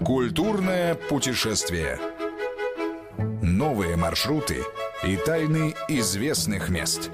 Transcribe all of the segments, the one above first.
Культурное путешествие. Новые маршруты и тайны известных мест.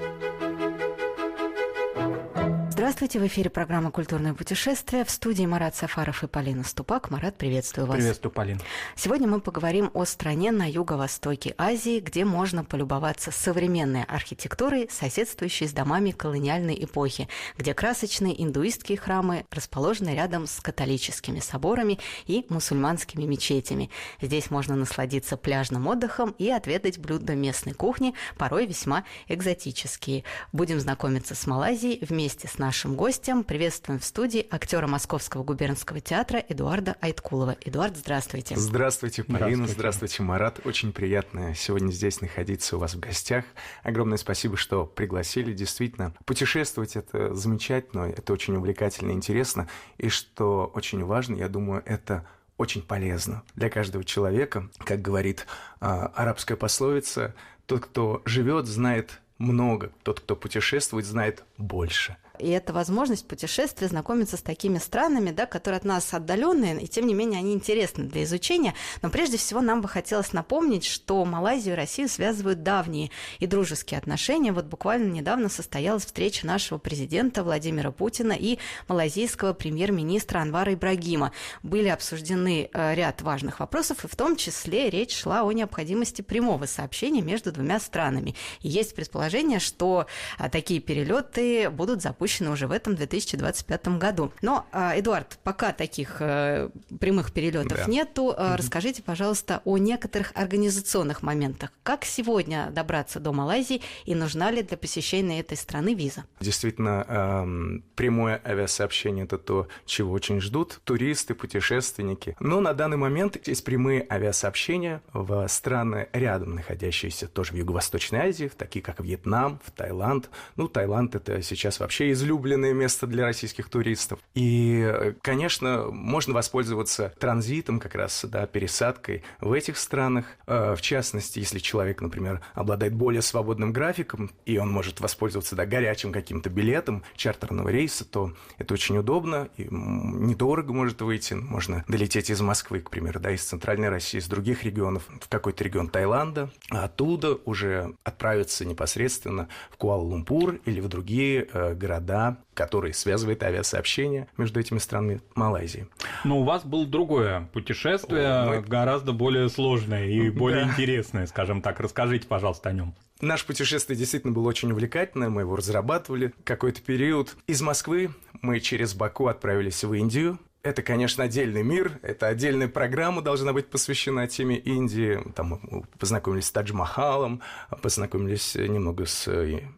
Здравствуйте, в эфире программа «Культурное путешествие». В студии Марат Сафаров и Полина Ступак. Марат, приветствую вас. Приветствую, Полина. Сегодня мы поговорим о стране на юго-востоке Азии, где можно полюбоваться современной архитектурой, соседствующей с домами колониальной эпохи, где красочные индуистские храмы расположены рядом с католическими соборами и мусульманскими мечетями. Здесь можно насладиться пляжным отдыхом и отведать блюда местной кухни, порой весьма экзотические. Будем знакомиться с Малайзией вместе с нашим гостем. Приветствуем в студии актера Московского губернского театра Эдуарда Айткулова. Эдуард, здравствуйте. Здравствуйте, Полина. Здравствуйте, Марат. Очень приятно сегодня здесь находиться у вас в гостях. Огромное спасибо, что пригласили. Действительно, путешествовать — это замечательно, это очень увлекательно и интересно. И что очень важно, я думаю, это очень полезно для каждого человека. Как говорит арабская пословица, тот, кто живет, знает много, тот, кто путешествует, знает больше. И это возможность путешествия, знакомиться с такими странами, да, которые от нас отдаленные, и тем не менее они интересны для изучения. Но прежде всего нам бы хотелось напомнить, что Малайзию и Россию связывают давние и дружеские отношения. Вот буквально недавно состоялась встреча нашего президента Владимира Путина и малайзийского премьер-министра Анвара Ибрагима. Были обсуждены ряд важных вопросов, и в том числе речь шла о необходимости прямого сообщения между двумя странами. И есть предположение, что такие перелеты будут запущены уже в этом 2025 году. Но, Эдуард, пока таких прямых перелетов нету, расскажите, пожалуйста, о некоторых организационных моментах. Как сегодня добраться до Малайзии и нужна ли для посещения этой страны виза? Действительно, прямое авиасообщение – это то, чего очень ждут туристы, путешественники. Но на данный момент есть прямые авиасообщения в страны, рядом находящиеся тоже в Юго-Восточной Азии, такие как Вьетнам, в Таиланд. Ну, Таиланд – это сейчас вообще излюбленное место для российских туристов. И, конечно, можно воспользоваться транзитом, как раз, да, пересадкой в этих странах. В частности, если человек, например, обладает более свободным графиком, и он может воспользоваться, да, горячим каким-то билетом чартерного рейса, то это очень удобно и недорого может выйти. Можно долететь из Москвы, к примеру, да, из Центральной России, из других регионов, в какой-то регион Таиланда, а оттуда уже отправиться непосредственно в Куала-Лумпур или в другие города, который связывает авиасообщение между этими странами Малайзии. Но у вас было другое путешествие, гораздо более сложное и более интересное, скажем так. Расскажите, пожалуйста, о нем. Наше путешествие действительно было очень увлекательное, мы его разрабатывали какой-то период. Из Москвы мы через Баку отправились в Индию. Это, конечно, отдельный мир, это отдельная программа должна быть посвящена теме Индии. Там мы познакомились с Тадж-Махалом, познакомились немного с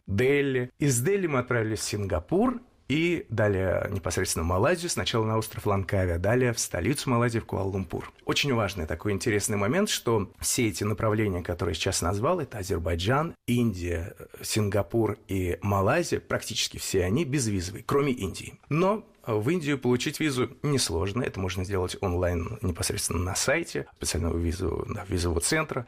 Дели. Из Дели мы отправились в Сингапур и далее непосредственно в Малайзию, сначала на остров Лангкави, а далее в столицу Малайзии, в Куала-Лумпур. Очень важный такой интересный момент, что все эти направления, которые я сейчас назвал, это Азербайджан, Индия, Сингапур и Малайзия, практически все они безвизовые, кроме Индии. Но в Индию получить визу несложно. Это можно сделать онлайн непосредственно на сайте специального визового центра.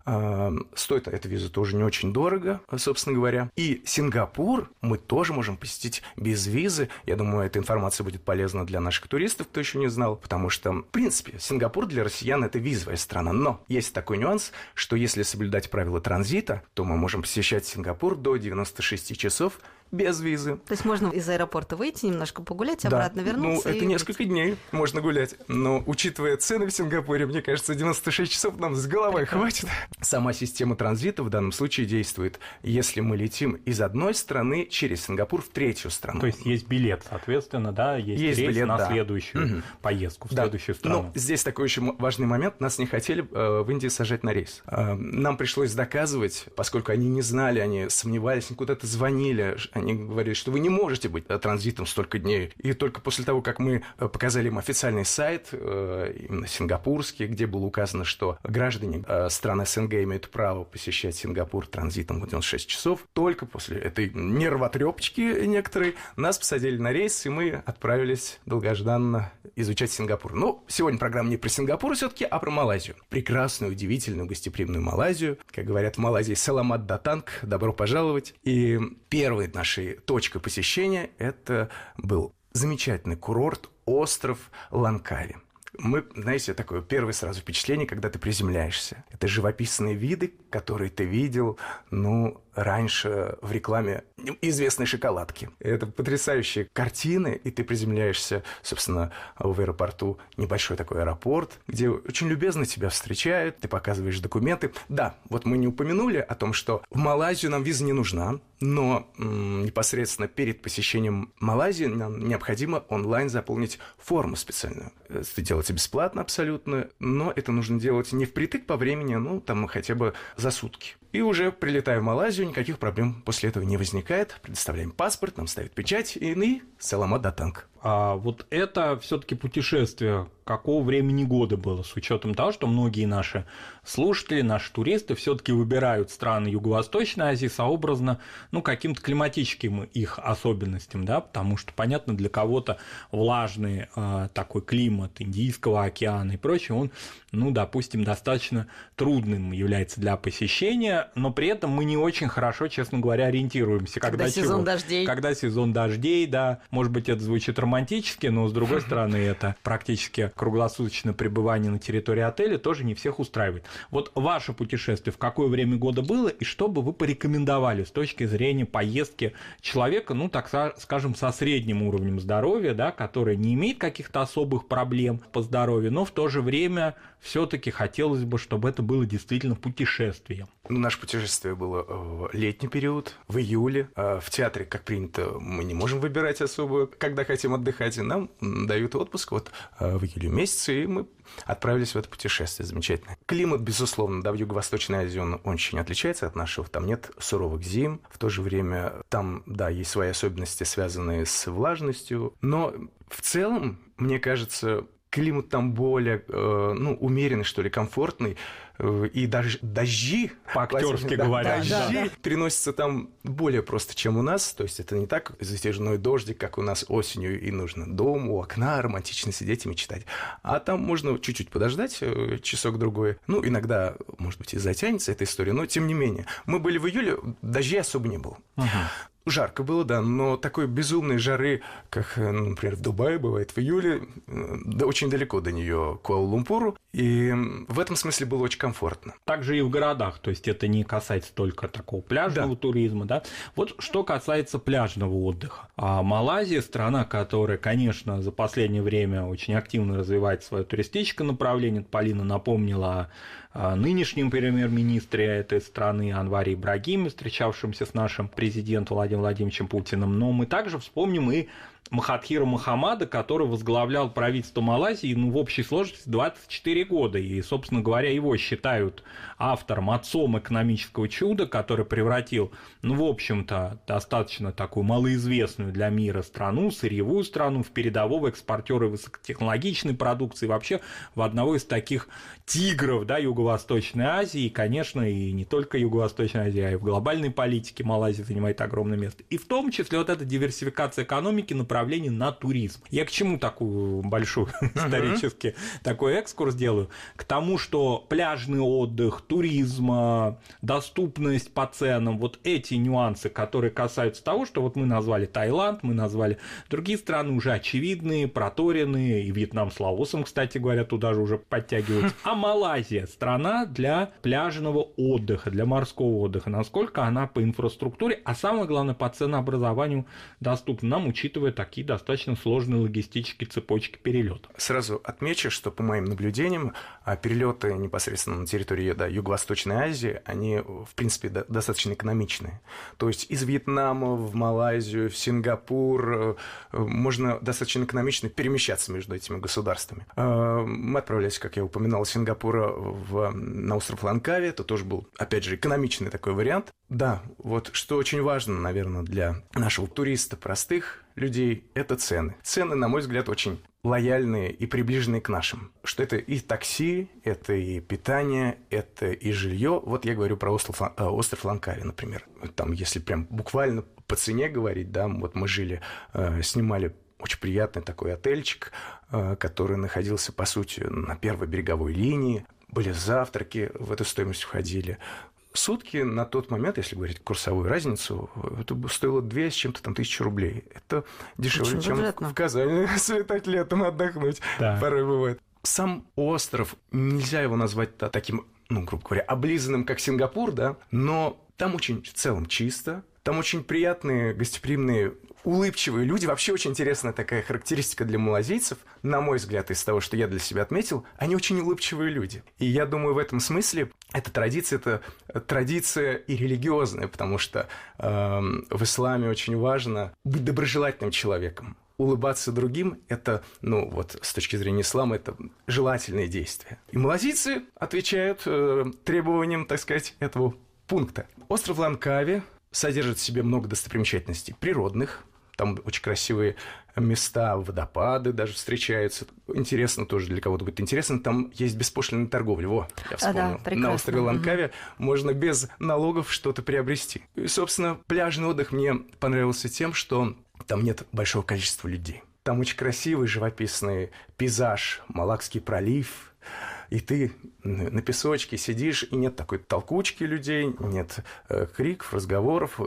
Стоит эта виза тоже не очень дорого, собственно говоря. И Сингапур мы тоже можем посетить без визы. Я думаю, эта информация будет полезна для наших туристов, кто еще не знал, потому что, в принципе, Сингапур для россиян – это визовая страна. Но есть такой нюанс, что если соблюдать правила транзита, то мы можем посещать Сингапур до 96 часов без визы. То есть можно из аэропорта выйти, немножко погулять, обратно вернуться? Ну, это несколько дней можно гулять. Но, учитывая цены в Сингапуре, мне кажется, 96 часов нам с головой хватит. Сама система транзита в данном случае действует, если мы летим из одной страны через Сингапур в третью страну. То есть есть билет, соответственно, да? Есть рейс билет, на следующую поездку в следующую страну. Но здесь такой еще важный момент. Нас не хотели в Индии сажать на рейс. Нам пришлось доказывать, поскольку они не знали, они сомневались, они куда-то звонили, они говорили, что вы не можете быть транзитом столько дней. И только после того, как мы показали им официальный сайт, именно сингапурский, где было указано, что граждане стран СНГ имеют право посещать Сингапур транзитом в 96 часов, только после этой нервотрепочки некоторые нас посадили на рейс, и мы отправились долгожданно изучать Сингапур. Но сегодня программа не про Сингапур все-таки, а про Малайзию. Прекрасную, удивительную, гостеприимную Малайзию. Как говорят в Малайзии, саламат датанг, добро пожаловать. И первой нашей точкой посещения это был замечательный курорт, остров Лангкави. Мы, знаете, такое первое сразу впечатление, когда ты приземляешься. Это живописные виды, которые ты видел, раньше в рекламе известной шоколадки. Это потрясающие картины, и ты приземляешься, собственно, в аэропорту, небольшой такой аэропорт, где очень любезно тебя встречают, ты показываешь документы. Да, вот мы не упомянули о том, что в Малайзию нам виза не нужна, но непосредственно перед посещением Малайзии нам необходимо онлайн заполнить форму специальную. Это делается бесплатно абсолютно, но это нужно делать не впритык по времени, хотя бы за сутки. И уже прилетая в Малайзию, никаких проблем после этого не возникает. Предоставляем паспорт, нам ставят печать, и саламат датанг. А вот это все-таки путешествие какого времени года было, с учетом того, что многие наши слушатели, наши туристы все-таки выбирают страны Юго-Восточной Азии сообразно, каким-то климатическим их особенностям, да, потому что, понятно, для кого-то влажный такой климат Индийского океана и прочее, он, допустим, достаточно трудным является для посещения, но при этом мы не очень хорошо, честно говоря, ориентируемся. Когда сезон дождей. Когда сезон дождей, да, может быть, это звучит романтически, но, с другой стороны, это практически круглосуточное пребывание на территории отеля тоже не всех устраивает. Вот ваше путешествие в какое время года было, и что бы вы порекомендовали с точки зрения поездки человека, так скажем, со средним уровнем здоровья, да, который не имеет каких-то особых проблем по здоровью, но в то же время все-таки хотелось бы, чтобы это было действительно путешествием. Наше путешествие было в летний период, в июле. В театре, как принято, мы не можем выбирать особо, когда хотим отдыхать, и нам дают отпуск в июле месяце, и мы отправились в это путешествие. Замечательно. Климат, безусловно, в Юго-Восточной Азии он очень отличается от нашего. Там нет суровых зим. В то же время там, есть свои особенности, связанные с влажностью. Но в целом, мне кажется, климат там более, умеренный, что ли, комфортный. И даже дожди, по-актерски говоря, дожди переносятся там более просто, чем у нас. То есть это не так затяжной дождик, как у нас осенью, и нужно дома, у окна романтично сидеть и мечтать. А там можно чуть-чуть подождать, часок-другой. Иногда, может быть, и затянется эта история, но тем не менее. Мы были в июле, дождей особо не было. Жарко было, да, но такой безумной жары, как, например, в Дубае бывает в июле, очень далеко до нее, к Куала-Лумпуру, и в этом смысле было очень комфортно. Также и в городах, то есть это не касается только такого пляжного туризма, да. Вот что касается пляжного отдыха. Малайзия – страна, которая, конечно, за последнее время очень активно развивает свое туристическое направление. Полина напомнила о нынешнем премьер-министре этой страны Анваре Ибрагиме, встречавшемся с нашим президентом Владимиром Владимировичем Путиным. Но мы также вспомним и Махатхира Мохаммада, который возглавлял правительство Малайзии в общей сложности 24 года. И, собственно говоря, его считают автором, отцом экономического чуда, который превратил, в общем-то, достаточно такую малоизвестную для мира страну, сырьевую страну, в передового экспортера высокотехнологичной продукции, вообще в одного из таких тигров, Юго-Восточной Азии. И, конечно, и не только Юго-Восточной Азии, а и в глобальной политике Малайзия занимает огромное место. И в том числе эта диверсификация экономики, направление на туризм. Я к чему такую большую исторический такой экскурс делаю? К тому, что пляжный отдых, туризм, доступность по ценам, эти нюансы, которые касаются того, что мы назвали Таиланд, мы назвали другие страны уже очевидные, проторенные, и Вьетнам с Лаосом, кстати говоря, туда же уже подтягиваются. А Малайзия – страна для пляжного отдыха, для морского отдыха. Насколько она по инфраструктуре, а самое главное, по ценообразованию доступна нам, учитывая такие достаточно сложные логистические цепочки перелета. Сразу отмечу, что по моим наблюдениям перелеты непосредственно на территории Юго-Восточной Азии, они, в принципе, достаточно экономичные. То есть из Вьетнама в Малайзию, в Сингапур можно достаточно экономично перемещаться между этими государствами. Мы отправлялись, как я упоминал, из Сингапура на остров Лангкави. Это тоже был, опять же, экономичный такой вариант. Да, что очень важно, наверное, для нашего туриста, простых людей, это цены. Цены, на мой взгляд, очень лояльные и приближенные к нашим. Что это и такси, это и питание, это и жилье. Я говорю про остров Лангкави, например. Там, если прям буквально по цене говорить, мы жили, снимали очень приятный такой отельчик, который находился, по сути, на первой береговой линии. Были завтраки, в эту стоимость входили. Сутки на тот момент, если говорить курсовую разницу, это стоило 2 с чем-то там тысячи рублей. Это дешевле, чем в Казани слетать летом отдохнуть. Порой бывает. Сам остров, нельзя его назвать таким, грубо говоря, облизанным, как Сингапур, да, но там очень в целом чисто, там очень приятные, гостеприимные, улыбчивые люди. Вообще очень интересная такая характеристика для малазийцев, на мой взгляд, из того, что я для себя отметил, они очень улыбчивые люди. И я думаю, в этом смысле эта традиция и религиозная, потому что в исламе очень важно быть доброжелательным человеком. Улыбаться другим – это, с точки зрения ислама, это желательные действия. И малазийцы отвечают требованиям, так сказать, этого пункта. Остров Лангкави содержит в себе много достопримечательностей природных. Там очень красивые места, водопады даже встречаются. Интересно тоже, для кого-то будет интересно, там есть беспошлинная торговля. Я вспомнил. Да, на острове Лангкави можно без налогов что-то приобрести. И, собственно, пляжный отдых мне понравился тем, что там нет большого количества людей. Там очень красивый живописный пейзаж, Малакский пролив. И ты на песочке сидишь, и нет такой толкучки людей, нет криков, разговоров,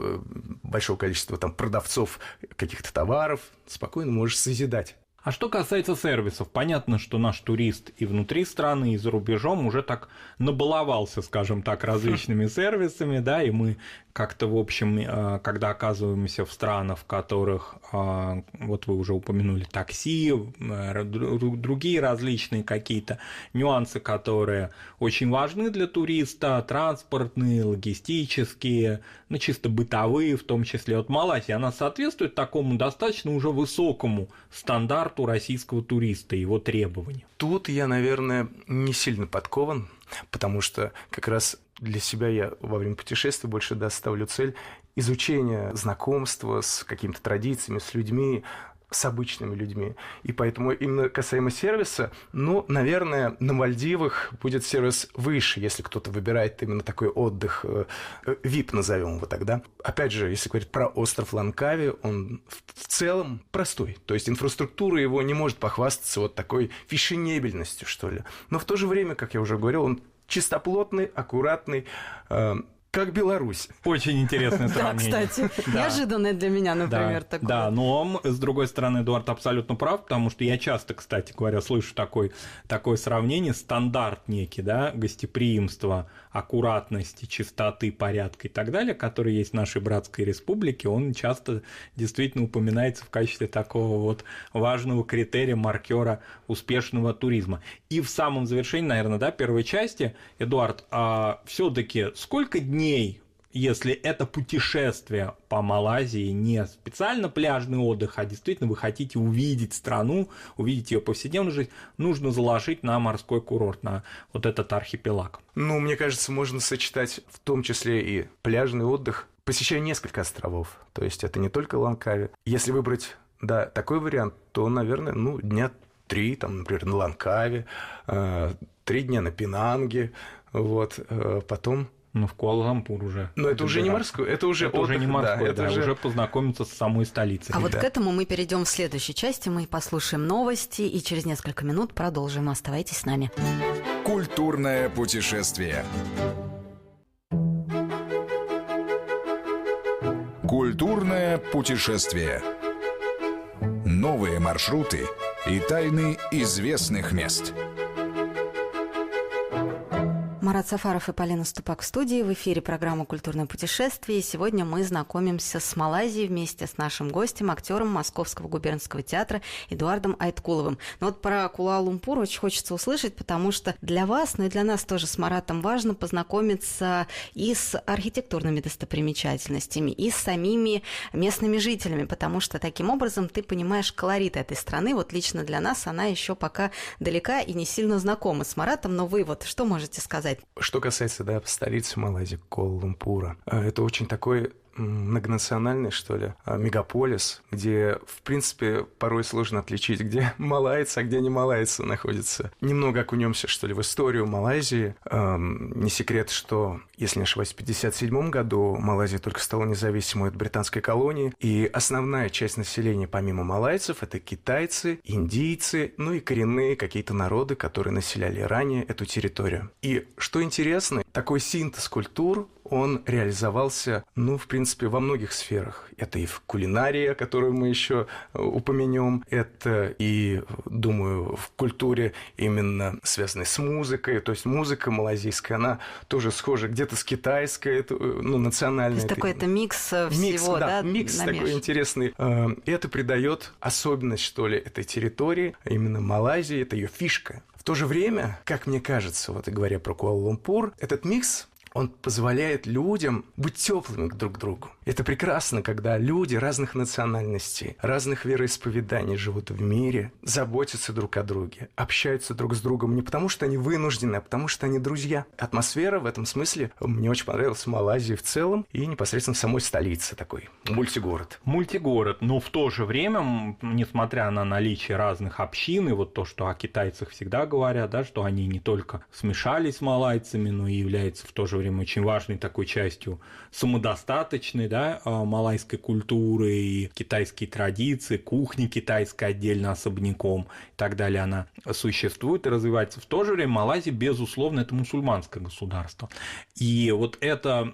большого количества там продавцов каких-то товаров. Спокойно можешь созидать. А что касается сервисов, понятно, что наш турист и внутри страны, и за рубежом уже так набаловался, скажем так, различными сервисами, да, и мы как-то, в общем, когда оказываемся в странах, в которых, вот вы уже упомянули, такси, другие различные какие-то нюансы, которые очень важны для туриста, транспортные, логистические, чисто бытовые, в том числе. Вот Малайзия, она соответствует такому достаточно уже высокому стандарту российского туриста, его требованиям? Тут я, наверное, не сильно подкован, потому что как раз для себя я во время путешествий больше ставлю цель изучения знакомства с какими-то традициями, с людьми, с обычными людьми. И поэтому именно касаемо сервиса, наверное, на Мальдивах будет сервис выше, если кто-то выбирает именно такой отдых, VIP назовем его тогда. Опять же, если говорить про остров Лангкави, он в целом простой. То есть инфраструктура его не может похвастаться вот такой фешенебельностью, что ли. Но в то же время, как я уже говорил, он чистоплотный, аккуратный, как Беларусь. Очень интересное сравнение. Да, кстати, неожиданное для меня, например, такое. Да, но с другой стороны, Эдуард абсолютно прав, потому что я часто, кстати говоря, слышу такое сравнение, стандарт некий, да, гостеприимства, аккуратности, чистоты, порядка и так далее, который есть в нашей братской республике, он часто действительно упоминается в качестве такого вот важного критерия, маркера успешного туризма. И в самом завершении, наверное, да, первой части, Эдуард, все-таки сколько дней, если это путешествие по Малайзии, не специально пляжный отдых, а действительно вы хотите увидеть страну, увидеть ее повседневную жизнь, нужно заложить на морской курорт, на вот этот архипелаг? Мне кажется, можно сочетать в том числе и пляжный отдых, посещая несколько островов. То есть это не только Лангкави. Если выбрать, такой вариант, то, наверное, дня 3, например, на Лангкави, 3 дня на Пенанге, потом... в Куала-Лумпур уже. Но это уже не морской, это уже отдых, уже не морской, это уже познакомиться с самой столицей. А вот к этому мы перейдем в следующей части, мы послушаем новости и через несколько минут продолжим. Оставайтесь с нами. Культурное путешествие. Культурное путешествие. Новые маршруты и тайны известных мест. Марат Сафаров и Полина Ступак в студии. В эфире программа «Культурное путешествие». И сегодня мы знакомимся с Малайзией вместе с нашим гостем, актером Московского губернского театра Эдуардом Айткуловым. Но вот про Куала-Лумпур очень хочется услышать, потому что для вас, но и для нас тоже с Маратом важно познакомиться и с архитектурными достопримечательностями, и с самими местными жителями, потому что таким образом ты понимаешь колорит этой страны. Вот лично для нас она еще пока далека и не сильно знакома с Маратом, но вы что можете сказать? Что касается, столицы Малайзии, Куала-Лумпура, это очень такой многонациональный, что ли, мегаполис, где, в принципе, порой сложно отличить, где малайцы, а где не малайцы находятся. Немного окунемся, что ли, в историю Малайзии. Не секрет, что, если не ошибаюсь, в 1957 году Малайзия только стала независимой от британской колонии, и основная часть населения, помимо малайцев, это китайцы, индийцы, и коренные какие-то народы, которые населяли ранее эту территорию. И, что интересно, такой синтез культур он реализовался, в принципе, во многих сферах. Это и в кулинарии, которую мы еще упомянем, это и, думаю, в культуре именно связанной с музыкой. То есть музыка малазийская, она тоже схожа где-то с китайской, национальной. То есть такой это микс всего, да? Микс такой интересный. И это придает особенность, что ли, этой территории, именно Малайзии, это ее фишка. В то же время, как мне кажется, вот и говоря про Куала-Лумпур, этот микс, он позволяет людям быть теплыми друг к другу. Это прекрасно, когда люди разных национальностей, разных вероисповеданий живут в мире, заботятся друг о друге, общаются друг с другом не потому, что они вынуждены, а потому, что они друзья. Атмосфера в этом смысле мне очень понравилась в Малайзии в целом и непосредственно в самой столице такой, мультигород. Мультигород, но в то же время, несмотря на наличие разных общин, и вот то, что о китайцах всегда говорят, да, что они не только смешались с малайцами, но и являются в то же время очень важной такой частью самодостаточной, да, малайской культуры и китайские традиции, кухни китайской отдельно особняком и так далее, она существует и развивается. В то же время Малайзия, безусловно, это мусульманское государство. И вот эта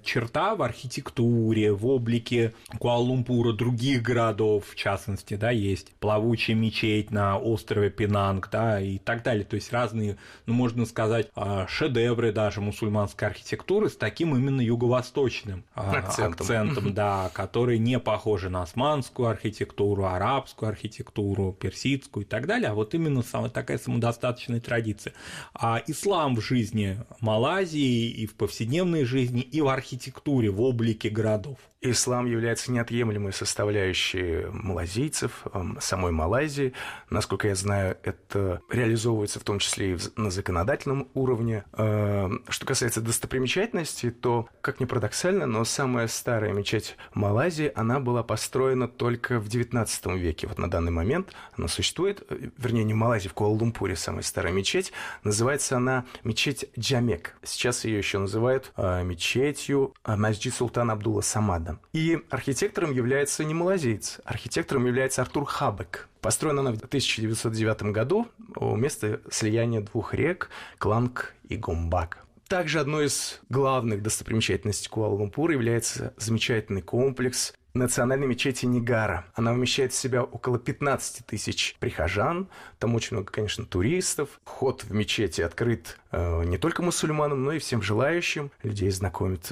черта в архитектуре, в облике Куала-Лумпура, других городов, в частности, да, есть плавучая мечеть на острове Пенанг, да, и так далее. То есть разные, можно сказать, шедевры даже мусульманской архитектуры с таким именно юго-восточным акцентом, да, который не похожи на османскую архитектуру, арабскую архитектуру, персидскую и так далее, а вот именно такая самодостаточная традиция. А ислам в жизни Малайзии и в повседневной жизни, и в архитектуре, в облике городов. Ислам является неотъемлемой составляющей малазийцев, самой Малайзии. Насколько я знаю, это реализовывается в том числе и на законодательном уровне. Что касается достопримечательностей, то, как ни парадоксально, но самая старая мечеть Малайзии, она была построена только в XIX веке. Вот на данный момент она существует, вернее, не в Малайзии, в Куала-Лумпуре самая старая мечеть. Называется она мечеть Джамек. Сейчас ее еще называют мечетью Масджид Султана Абдулла Самада. И архитектором является не малазиец, архитектором является Артур Хабек. Построена она в 1909 году у места слияния двух рек Кланг и Гомбак. Также одной из главных достопримечательностей Куала-Лумпура является замечательный комплекс национальной мечети Нигара. Она вмещает в себя около 15 тысяч прихожан. Там очень много, конечно, туристов. Вход в мечети открыт не только мусульманам, но и всем желающим. Людей знакомят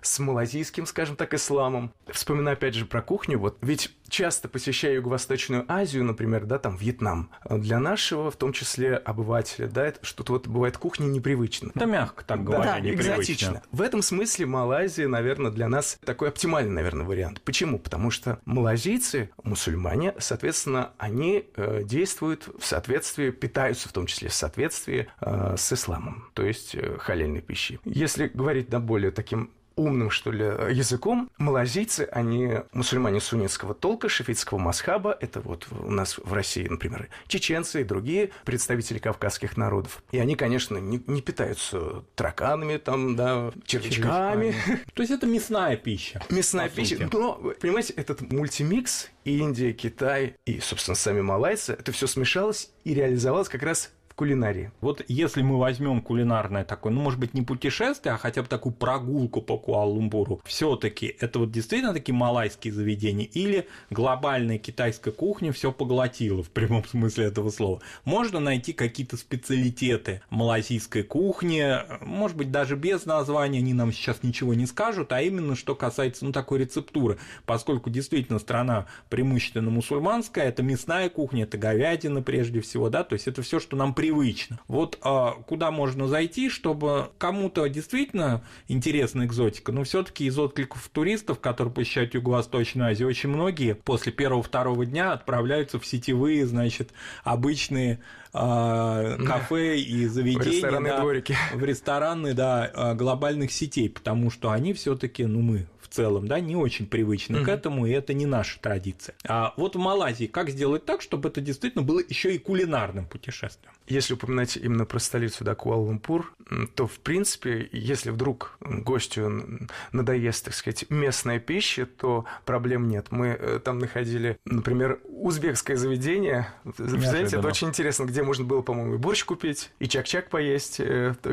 с малазийским, скажем так, исламом. Вспоминаю опять же про кухню. Вот ведь часто посещая Юго-Восточную Азию, например, да, там Вьетнам, для нашего, в том числе обывателя, да, это что-то вот бывает кухня непривычно. Да, мягко так говоря, да, экзотично. В этом смысле Малайзия, наверное, для нас такой оптимальный, наверное, вариант. Почему? Потому что малазийцы, мусульмане, соответственно, они действуют в соответствии, питаются в том числе в соответствии с исламом, то есть халяльной пищей. Если говорить на более таким умным, что ли, языком, малазийцы, они мусульмане суннитского толка, шафитского мазхаба, это вот у нас в России, например, чеченцы и другие представители кавказских народов. И они, конечно, не питаются тараканами, там, да, червячками. То есть это мясная пища. Мясная пища. Но, понимаете, этот мультимикс, Индия, Китай и, собственно, сами малайцы, это все смешалось и реализовалось как раз кулинарии. Вот если мы возьмем кулинарное такое, может быть, не путешествие, а хотя бы такую прогулку по Куала-Лумпуру, все-таки это вот действительно такие малайские заведения или глобальная китайская кухня все поглотила в прямом смысле этого слова? Можно найти какие-то специалитеты малайзийской кухни, может быть, даже без названия они нам сейчас ничего не скажут, а именно что касается такой рецептуры, поскольку действительно страна преимущественно мусульманская, это мясная кухня, это говядина прежде всего, да, то есть это все, что нам привычно. Вот куда можно зайти, чтобы кому-то действительно интересна экзотика, но все-таки из откликов туристов, которые посещают Юго-Восточную Азию, очень многие после первого-второго дня отправляются в сетевые, значит, обычные кафе и заведения, в рестораны, глобальных сетей, потому что они все-таки, мы в целом, да, не очень привычны к этому, и это не наша традиция. А вот в Малайзии как сделать так, чтобы это действительно было еще и кулинарным путешествием? Если упоминать именно про столицу, да, Куала-Лумпур, то, в принципе, если вдруг гостю надоест, так сказать, местная пища, то проблем нет. Мы там находили, например, узбекское заведение. Знаете, это очень интересно, где можно было, по-моему, и борщ купить, и чак-чак поесть,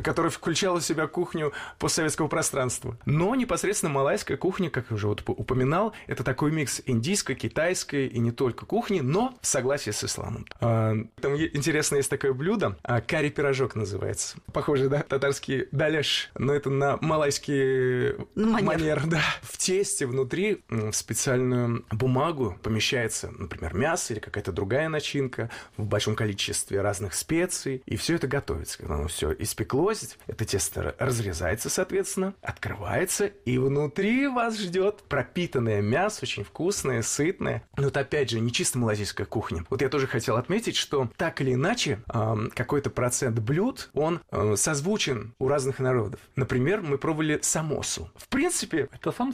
который включал в себя кухню постсоветского пространства. Но непосредственно малайская кухня, как я уже вот упоминал, это такой микс индийской, китайской и не только кухни, но в согласии с исламом. Там интересно есть такое блюдо, карри-пирожок называется. Похоже, да, татарский далеш, но это на малайский манер, да. В тесте внутри в специальную бумагу помещается, например, мясо или какая-то другая начинка в большом количестве разных специй, и все это готовится. Когда оно все испеклось, это тесто разрезается, соответственно, открывается, и внутри вас ждет пропитанное мясо, очень вкусное, сытное. Но это, опять же, не чисто малайзийская кухня. Вот я тоже хотел отметить, что так или иначе какой-то процент блюд, он созвучен у разных народов. Например, мы пробовали самосу. В принципе,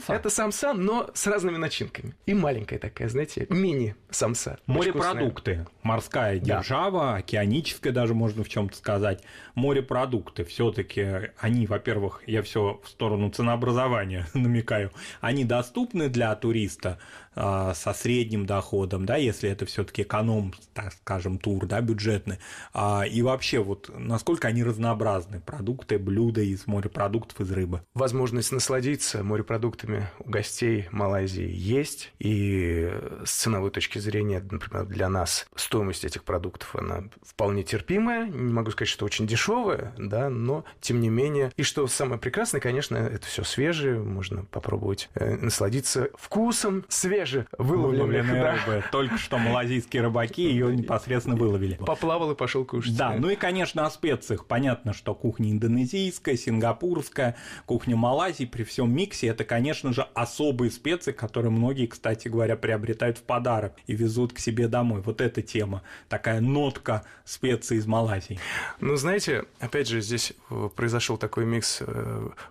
это самса, но с разными начинками. И маленькая такая, знаете, мини-самса. Морепродукты. Морская держава, океаническая даже можно в чем-то сказать. Морепродукты. Все-таки они, во-первых, я все в сторону ценообразования намекаю, они доступны для туриста со средним доходом, да, если это все-таки эконом, так скажем, тур, да, бюджетный. И вообще, вот насколько они разнообразны, продукты, блюда из морепродуктов, из рыбы. Возможность насладиться морепродуктами у гостей Малайзии есть, и с ценовой точки зрения, например, для нас стоимость этих продуктов, она вполне терпимая, не могу сказать, что очень дешевая, да, но тем не менее. И что самое прекрасное, конечно, это все свежее, можно попробовать насладиться вкусом свежевыловленных рыбы. Только что малайзийские рыбаки ее непосредственно выловили. Поплавал и пошел кушать. Да, ну и, конечно, о специях. Понятно, что кухня индонезийская, сингапурская, кухня Малайзии при всем миксе — это, конечно же, особые специи, которые многие, кстати говоря, приобретают в подарок и везут к себе домой. Вот эта тема, такая нотка специй из Малайзии. Ну, знаете, опять же, здесь произошел такой микс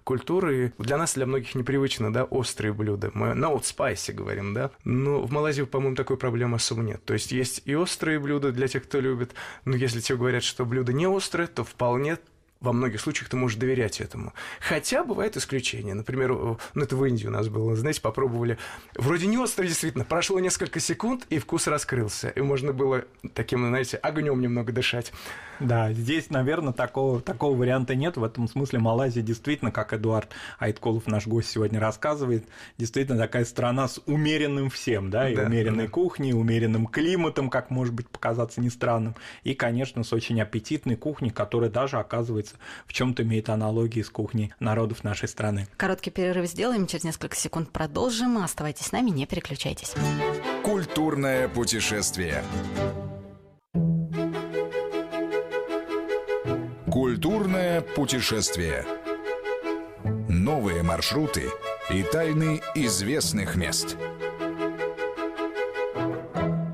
культуры. Для нас, для многих непривычно, да, острые блюда. Мы на old spice говорим, да. Но в Малайзии, по-моему, такой проблемы особо нет. То есть есть и острые блюда для тех, кто любит. Но если тебе говорят, что блюдо не острое, то вполне во многих случаях ты можешь доверять этому. Хотя бывают исключения. Например, ну это в Индии у нас было, знаете, попробовали. Вроде не острый, действительно. Прошло несколько секунд, и вкус раскрылся. И можно было таким, знаете, огнем немного дышать. Да, здесь, наверное, такого варианта нет. В этом смысле Малайзия действительно, как Эдуард Айткулов, наш гость, сегодня рассказывает, действительно такая страна с умеренным всем, да, и умеренной кухней, умеренным климатом, как может быть показаться не странным, и, конечно, с очень аппетитной кухней, которая даже, оказывается, в чем-то имеет аналогии с кухней народов нашей страны. Короткий перерыв сделаем, через несколько секунд продолжим. Оставайтесь с нами, не переключайтесь. Культурное путешествие. Культурное путешествие. Новые маршруты и тайны известных мест.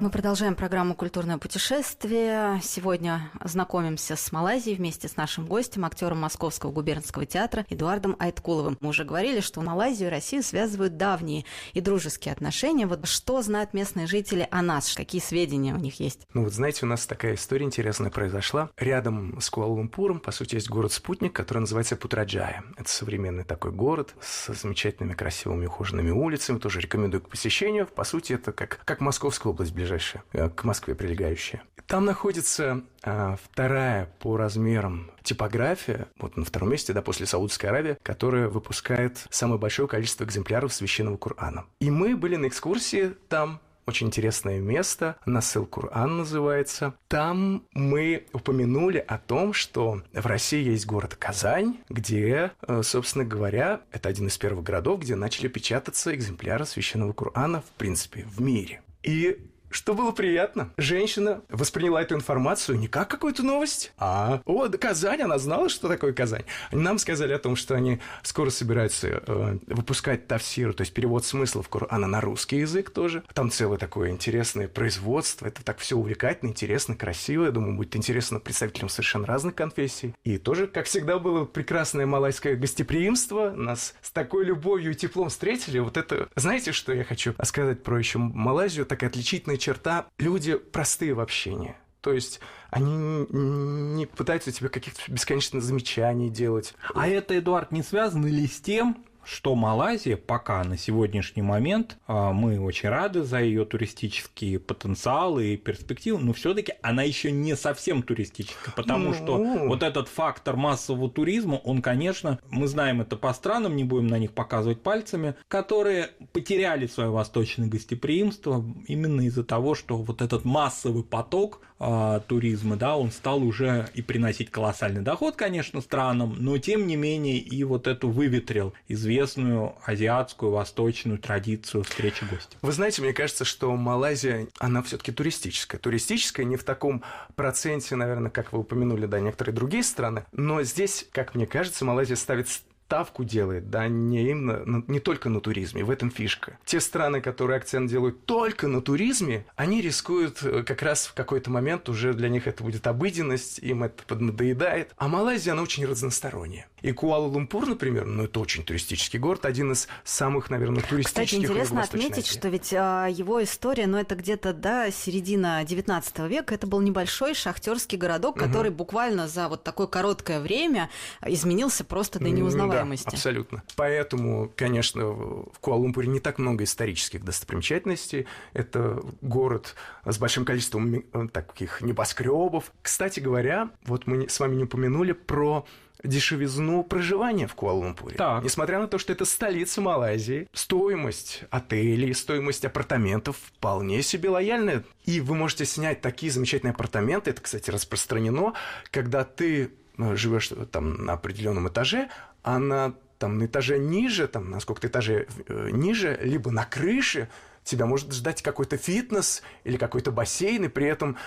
Мы продолжаем программу «Культурное путешествие». Сегодня знакомимся с Малайзией вместе с нашим гостем, актером Московского губернского театра Эдуардом Айткуловым. Мы уже говорили, что Малайзию и Россию связывают давние и дружеские отношения. Вот что знают местные жители о нас? Какие сведения у них есть? Ну вот знаете, у нас такая история интересная произошла. Рядом с Куала-Лумпуром, по сути, есть город-спутник, который называется Путраджая. Это современный такой город с замечательными, красивыми, ухоженными улицами. Тоже рекомендую к посещению. По сути, это как Московская область ближайшая, к Москве прилегающая. Там находится вторая по размерам типография, вот на втором месте, да, после Саудовской Аравии, которая выпускает самое большое количество экземпляров Священного Корана. И мы были на экскурсии там. Очень интересное место, Насыл Кур'ан называется. Там мы упомянули о том, что в России есть город Казань, где, собственно говоря, это один из первых городов, где начали печататься экземпляры Священного Кор'ана, в принципе, в мире. И что было приятно. Женщина восприняла эту информацию не как какую-то новость, да, Казань, она знала, что такое Казань. Нам сказали о том, что они скоро собираются выпускать тафсир, то есть перевод смыслов Корана на русский язык тоже. Там целое такое интересное производство, это так все увлекательно, интересно, красиво. Я думаю, будет интересно представителям совершенно разных конфессий. И тоже, как всегда, было прекрасное малайское гостеприимство. Нас с такой любовью и теплом встретили. Вот это... Знаете, что я хочу сказать про еще Малайзию? Такая отличительная черта. Люди простые в общении. То есть они не пытаются тебе каких-то бесконечных замечаний делать. А это, Эдуард, не связано ли с тем, что Малайзия пока на сегодняшний момент, мы очень рады за ее туристический потенциал и перспективы, но все-таки она еще не совсем туристическая, потому что вот этот фактор массового туризма, он, конечно, мы знаем это по странам, не будем на них показывать пальцами, которые потеряли свое восточное гостеприимство именно из-за того, что вот этот массовый поток туризма, да, он стал уже и приносить колоссальный доход, конечно, странам, но тем не менее и вот эту выветрил известную азиатскую, восточную традицию встречи гостей. Вы знаете, мне кажется, что Малайзия, она все-таки туристическая. Туристическая не в таком проценте, наверное, как вы упомянули, да, некоторые другие страны, но здесь, как мне кажется, Малайзия ставит ставку делает, да, не только на туризме, в этом фишка. Те страны, которые акцент делают только на туризме, они рискуют как раз в какой-то момент, уже для них это будет обыденность, им это поднадоедает. А Малайзия, она очень разносторонняя. И Куала-Лумпур, например, это очень туристический город, один из самых, наверное, туристических. Кстати, интересно отметить, что ведь его история, это где-то, середина 19 века, это был небольшой шахтерский городок, который буквально за вот такое короткое время изменился просто до неузнаваемости. Да, абсолютно. Поэтому, конечно, в Куала-Лумпуре не так много исторических достопримечательностей. Это город с большим количеством таких небоскребов. Кстати говоря, вот мы с вами не упомянули про дешевизну проживания в Куала-Лумпуре. Так. Несмотря на то, что это столица Малайзии, стоимость отелей, стоимость апартаментов вполне себе лояльная. И вы можете снять такие замечательные апартаменты, это, кстати, распространено, когда ты живешь там на определенном этаже, а на этаже ниже, на сколько-то этажей ниже, либо на крыше тебя может ждать какой-то фитнес или какой-то бассейн, и при этом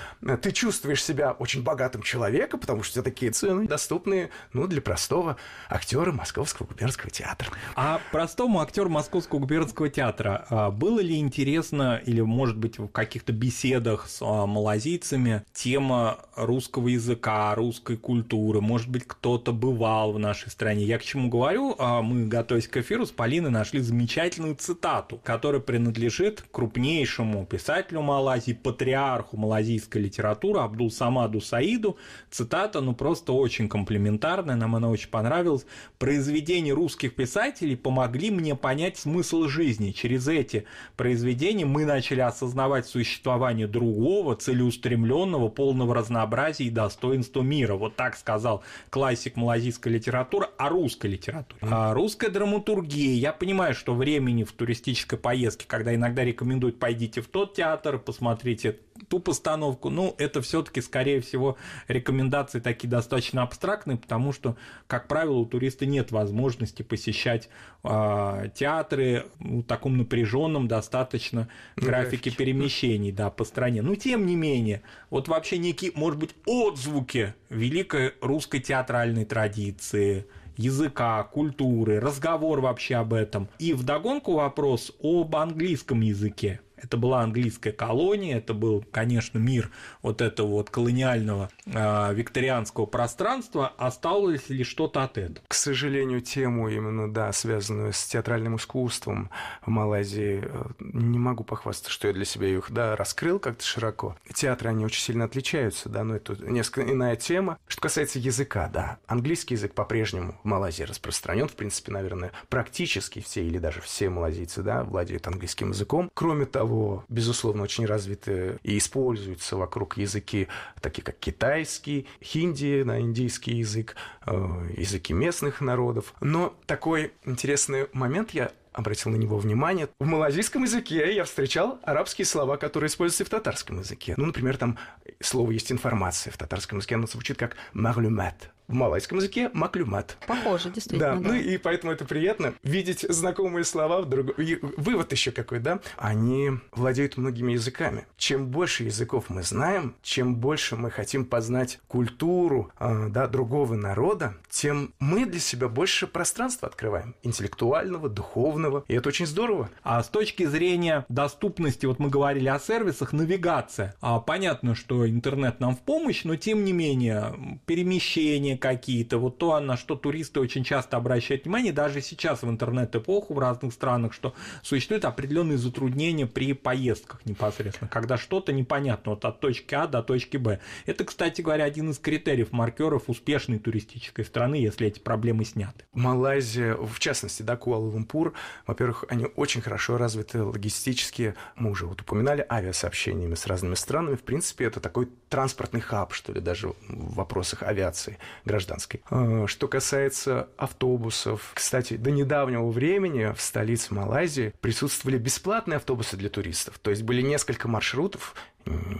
ты чувствуешь себя очень богатым человеком, потому что такие цены доступные, для простого актера Московского губернского театра. А простому актеру Московского губернского театра было ли интересно, или, может быть, в каких-то беседах с малазийцами тема русского языка, русской культуры? Может быть, кто-то бывал в нашей стране? Я к чему говорю? Мы, готовясь к эфиру, с Полиной нашли замечательную цитату, которая принадлежит крупнейшему писателю Малайзии, патриарху малазийской литературы Абдул-Самаду Саиду. Цитата, просто очень комплиментарная, нам она очень понравилась. «Произведения русских писателей помогли мне понять смысл жизни. Через эти произведения мы начали осознавать существование другого, целеустремленного, полного разнообразия и достоинства мира». Вот так сказал классик малазийской литературы о русской литературе. А русская драматургия. Я понимаю, что времени в туристической поездке, когда иногда рекомендуют, пойдите в тот театр, посмотрите ту постановку, это все-таки, скорее всего, рекомендации такие достаточно абстрактные, потому что, как правило, у туриста нет возможности посещать театры в таком напряженном достаточно графике перемещений, по стране. Но тем не менее, вот вообще некие, может быть, отзвуки великой русской театральной традиции, языка, культуры, разговор вообще об этом. И вдогонку вопрос об английском языке. Это была английская колония, это был, конечно, мир вот этого колониального викторианского пространства. Осталось ли что-то от этого? К сожалению, тему именно, связанную с театральным искусством в Малайзии, не могу похвастаться, что я для себя их, раскрыл как-то широко. Театры, они очень сильно отличаются, но это несколько иная тема. Что касается языка, английский язык по-прежнему в Малайзии распространен. В принципе, наверное, практически все или даже все малайзийцы, владеют английским языком. Кроме того, безусловно, очень развиты и используются вокруг языки, такие как китайский, хинди, индийский язык, языки местных народов. Но такой интересный момент, я обратил на него внимание. В малазийском языке я встречал арабские слова, которые используются и в татарском языке. Например, там слово есть информация. В татарском языке оно звучит как «маглюмат». в малайском языке маклюмат. Похоже, действительно. Да, ну и поэтому это приятно видеть знакомые слова в другом. И вывод еще какой, да? Они владеют многими языками. Чем больше языков мы знаем, чем больше мы хотим познать культуру, другого народа, тем мы для себя больше пространства открываем. Интеллектуального, духовного. И это очень здорово. А с точки зрения доступности, вот мы говорили о сервисах, навигация. Понятно, что интернет нам в помощь, но тем не менее перемещения какие-то, вот то, на что туристы очень часто обращают внимание, даже сейчас в интернет-эпоху в разных странах, что существуют определенные затруднения при поездках непосредственно, когда что-то непонятно вот от точки А до точки Б. Это, кстати говоря, один из критериев, маркеров успешной туристической страны, если эти проблемы сняты. Малайзия, в частности, Куала-Лумпур, во-первых, они очень хорошо развиты логистически, мы уже вот упоминали, авиасообщениями с разными странами. В принципе, это такой транспортный хаб, что ли, даже в вопросах авиации гражданской. Что касается автобусов, кстати, до недавнего времени в столице Малайзии присутствовали бесплатные автобусы для туристов. То есть были несколько маршрутов,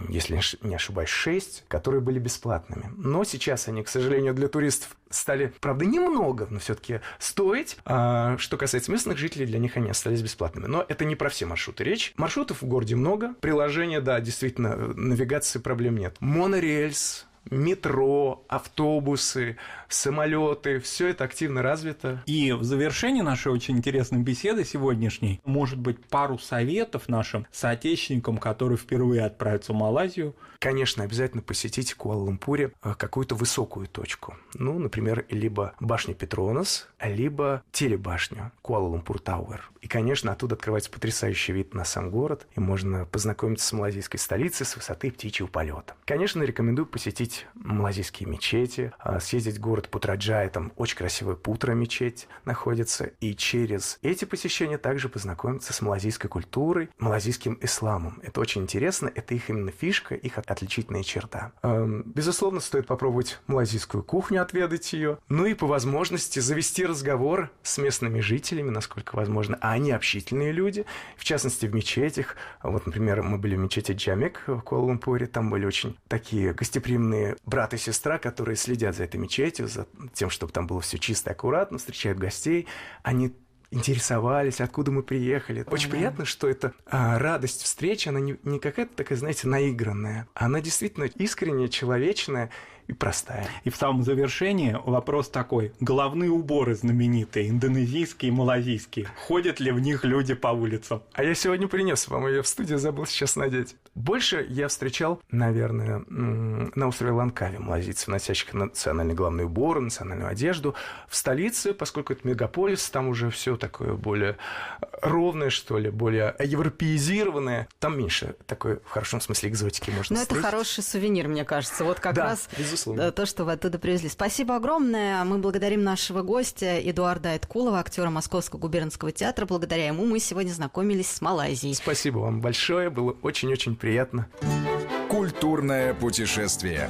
если не ошибаюсь, 6, которые были бесплатными. Но сейчас они, к сожалению, для туристов стали, правда, немного, но все-таки стоить. А что касается местных жителей, для них они остались бесплатными. Но это не про все маршруты речь. Маршрутов в городе много. Приложения, да, действительно, навигации проблем нет. Монорельс, метро, автобусы, самолеты, все это активно развито. И в завершении нашей очень интересной беседы сегодняшней, может быть, пару советов нашим соотечественникам, которые впервые отправятся в Малайзию. Конечно, обязательно посетите в Куала-Лумпуре какую-то высокую точку. Ну, например, либо башню Петронас, либо телебашню Куала-Лумпур Тауэр. И, конечно, оттуда открывается потрясающий вид на сам город, и можно познакомиться с малайзийской столицей с высоты птичьего полета. Конечно, рекомендую посетить малайзийские мечети, съездить в город Путраджая, там очень красивая Путра мечеть находится, и через эти посещения также познакомиться с малайзийской культурой, малайзийским исламом. Это очень интересно, это их именно фишка, их отличительная черта. Безусловно, стоит попробовать малайзийскую кухню, отведать ее, ну и по возможности завести разговор с местными жителями, насколько возможно, а они общительные люди, в частности, в мечетях. Вот, например, мы были в мечети Джамек в Куала-Лумпуре, там были очень такие гостеприимные брат и сестра, которые следят за этой мечетью, за тем, чтобы там было все чисто и аккуратно, встречают гостей. Они интересовались, откуда мы приехали. Очень приятно, что эта радость встречи, она не какая-то такая, знаете, наигранная. Она действительно искренняя, человечная и простая. И в самом завершении вопрос такой. Головные уборы знаменитые, индонезийские и малайзийские. Ходят ли в них люди по улицам? А я сегодня принес вам ее в студию, забыл сейчас надеть. Больше я встречал, наверное, на острове Ланкави малайзийцев, носящих национальный головной убор, национальную одежду. В столице, поскольку это мегаполис, там уже все такое более ровное, что ли, более европеизированное. Там меньше такой, в хорошем смысле, экзотики можно встретить. Но это хороший сувенир, мне кажется. Вот как раз безусловно. То, что вы оттуда привезли. Спасибо огромное. Мы благодарим нашего гостя Эдуарда Айткулова, актера Московского губернского театра. Благодаря ему мы сегодня знакомились с Малайзией. Спасибо вам большое. Было очень-очень приятно. Культурное путешествие.